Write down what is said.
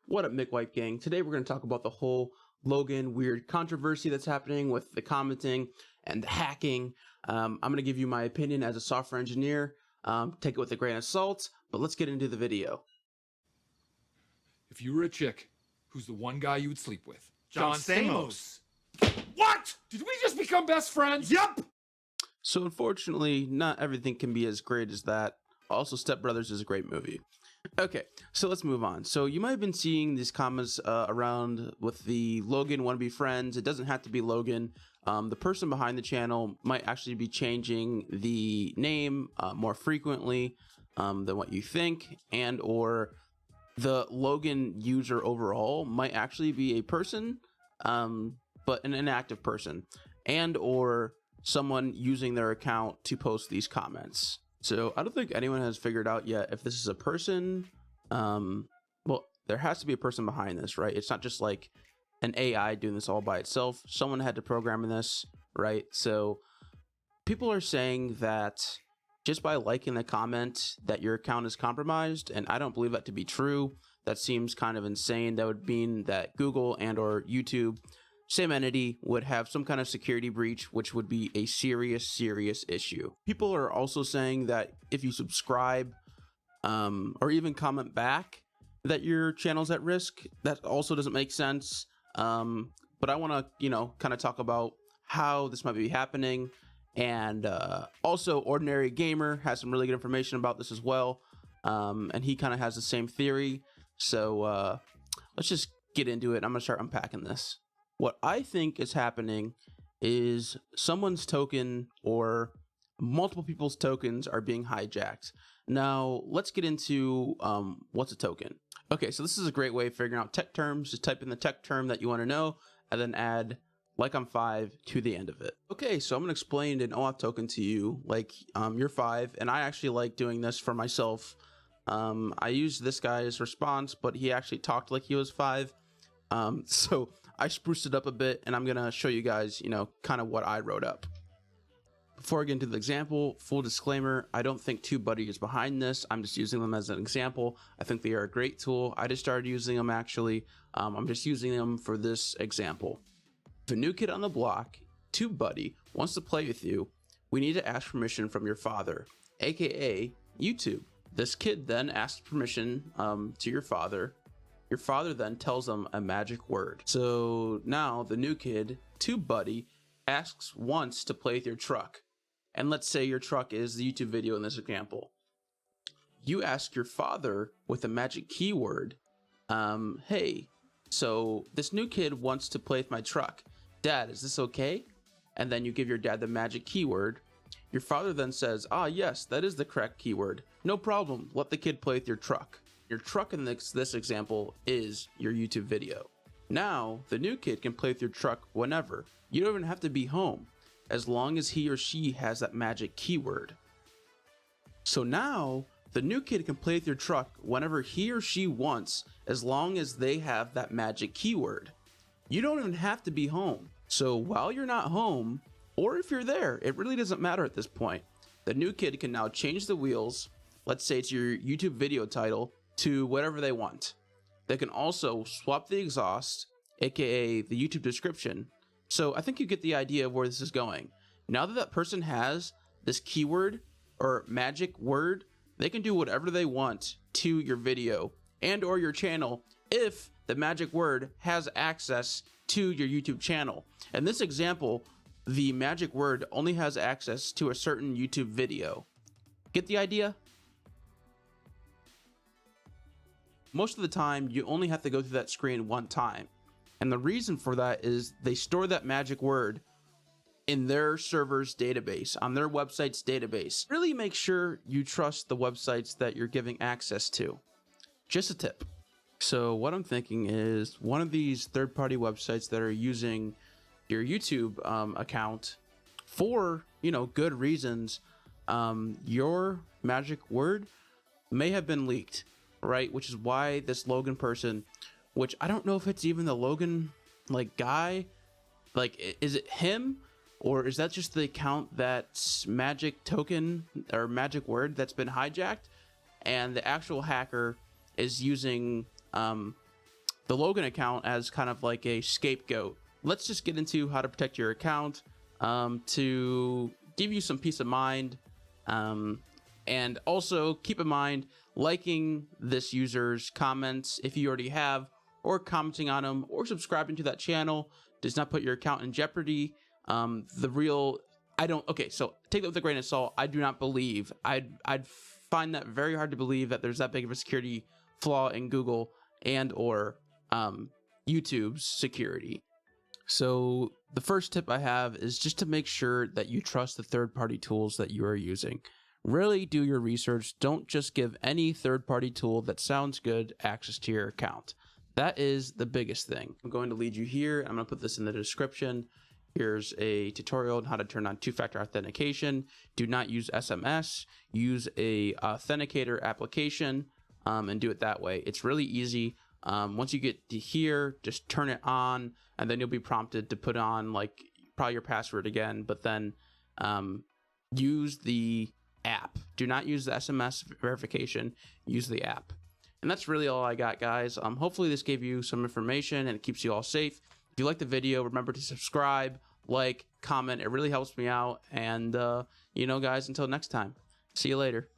What up, McWipey gang? Today we're going to talk about the whole Logan weird controversy that's happening with the commenting and the hacking. I'm going to give you my opinion as a software engineer. Take it with a grain of salt, but let's get into the video. If you were a chick, who's the one guy you would sleep with? John Stamos. What? Did we just become best friends? Yup! So unfortunately, not everything can be as great as that. Also, Step Brothers is a great movie. Okay, so let's move on. So you might have been seeing these comments around with the Logan wannabe friends. It doesn't have to be Logan. The person behind the channel might actually be changing the name more frequently than what you think, and or the Logan user overall might actually be a person, but an inactive person, and or someone using their account to post these comments. So I don't think anyone has figured out yet if this is a person. Well, there has to be a person behind this, right? It's not just like an AI doing this all by itself. Someone had to program this, right? So people are saying that just by liking the comment that your account is compromised, and I don't believe that to be true. That seems kind of insane. That would mean that Google and or YouTube, same entity, would have some kind of security breach, which would be a serious issue. People are also saying that if you subscribe or even comment back that your channel's at risk, that also doesn't make sense. But I want to, kind of talk about how this might be happening. And also, Ordinary Gamer has some really good information about this as well. And he kind of has the same theory. So let's just get into it. I'm going to start unpacking this. What I think is happening is someone's token or multiple people's tokens are being hijacked. Now, let's get into what's a token. Okay, so this is a great way of figuring out tech terms. Just type in the tech term that you want to know and then add like I'm 5 to the end of it. Okay, so I'm going to explain an OAuth token to you like you're 5, and I actually like doing this for myself. I used this guy's response, but he actually talked like he was 5. So I spruced it up a bit, and I'm gonna show you guys, kind of what I wrote up. Before I get into the example, full disclaimer, I don't think TubeBuddy is behind this. I'm just using them as an example. I think they are a great tool. I just started using them actually. I'm just using them for this example. If a new kid on the block, TubeBuddy, wants to play with you, we need to ask permission from your father, aka YouTube. This kid then asks permission to your father. Your father then tells them a magic word. So now the new kid, TubeBuddy, asks once to play with your truck. And let's say your truck is the YouTube video in this example. You ask your father with a magic keyword, hey, so this new kid wants to play with my truck. Dad, is this okay? And then you give your dad the magic keyword. Your father then says, yes, that is the correct keyword. No problem, let the kid play with your truck. Your truck in this example is your YouTube video. Now, the new kid can play with your truck whenever. You don't even have to be home, as long as he or she has that magic keyword. So now, the new kid can play with your truck whenever he or she wants, as long as they have that magic keyword. You don't even have to be home. So while you're not home, or if you're there, it really doesn't matter at this point. The new kid can now change the wheels, let's say it's your YouTube video title, to whatever they want. They can also swap the exhaust, aka the YouTube description. So I think you get the idea of where this is going. Now that that person has this keyword or magic word, they can do whatever they want to your video and or your channel if the magic word has access to your YouTube channel. In this example, the magic word only has access to a certain YouTube video. Get the idea? Most of the time, you only have to go through that screen one time. And the reason for that is they store that magic word in their server's database, on their website's database. Really make sure you trust the websites that you're giving access to. Just a tip. So what I'm thinking is one of these third-party websites that are using your YouTube account for, good reasons, your magic word may have been leaked. Right, which is why this Logan person, which I don't know if it's even the Logan guy, is it him, or is that just the account that's magic token or magic word that's been hijacked, and the actual hacker is using the Logan account as kind of like a scapegoat. Let's just get into how to protect your account to give you some peace of mind. And also keep in mind, liking this user's comments if you already have, or commenting on them, or subscribing to that channel does not put your account in jeopardy. Okay, so take that with a grain of salt. I do not believe, I'd find that very hard to believe that there's that big of a security flaw in Google and or YouTube's security. So the first tip I have is just to make sure that you trust the third-party tools that you are using. Really do your research. Don't just give any third-party tool that sounds good access to your account. That is the biggest thing. I'm going to lead you here. I'm going to put this in the description. Here's a tutorial on how to turn on two-factor authentication. Do not use SMS. Use a authenticator application and do it that way. It's really easy. Once you get to here, just turn it on, and then you'll be prompted to put on like probably your password again, but then use the app. Do not use the SMS verification. Use the app. And that's really all I got, guys. Hopefully this gave you some information and it keeps you all safe. If you like the video, remember to subscribe, like, comment. It really helps me out. And you know, guys, until next time, see you later.